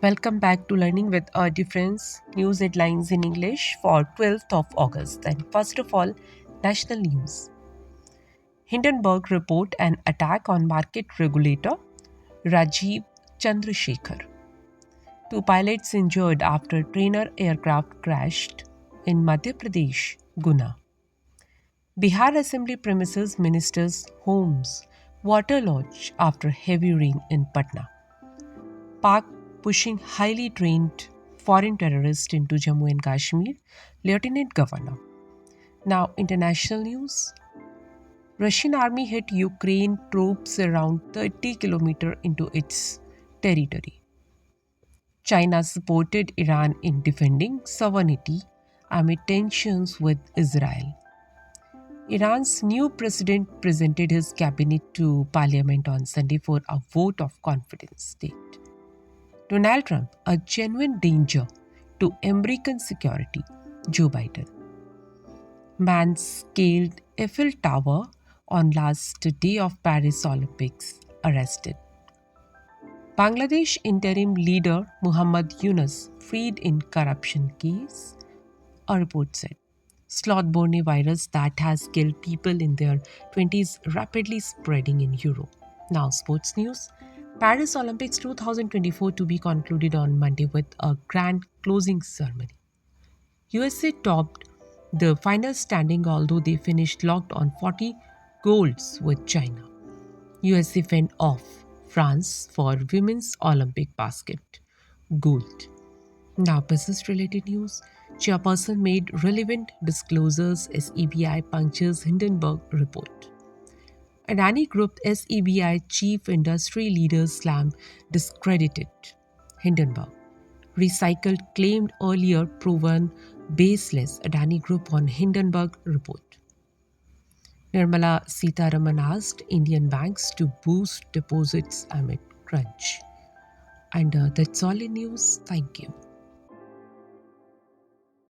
Welcome back to Learning with a Difference news headlines in English for 12th of August. And first of all, national news. Hindenburg report an attack on market regulator Rajiv Chandrasekhar. Two pilots injured after trainer aircraft crashed in Madhya Pradesh, Guna. Bihar Assembly premises ministers' homes waterlogged after heavy rain in Patna. Pak pushing highly trained foreign terrorists into Jammu and Kashmir, Lieutenant Governor. Now, international news. Russian army hit Ukraine troops around 30 kilometers into its territory. China supported Iran in defending sovereignty amid tensions with Israel. Iran's new president presented his cabinet to parliament on Sunday for a vote of confidence state. Donald Trump, a genuine danger to American security, Joe Biden. Man scaled Eiffel Tower on last day of Paris Olympics, arrested. Bangladesh interim leader Muhammad Yunus freed in corruption case, a report said. Sloth-borne virus that has killed people in their 20s rapidly spreading in Europe. Now, sports news. Paris Olympics 2024 to be concluded on Monday with a grand closing ceremony. USA topped the final standing although they finished locked on 40 golds with China. USA fend off France for women's Olympic basket gold. Now, business related news. Chairperson made relevant disclosures as EBI punctures Hindenburg report. Adani Group SEBI chief industry leader slam discredited Hindenburg. Recycled claimed earlier proven baseless Adani Group on Hindenburg report. Nirmala Sitharaman asked Indian banks to boost deposits amid crunch. And that's all in news. Thank you.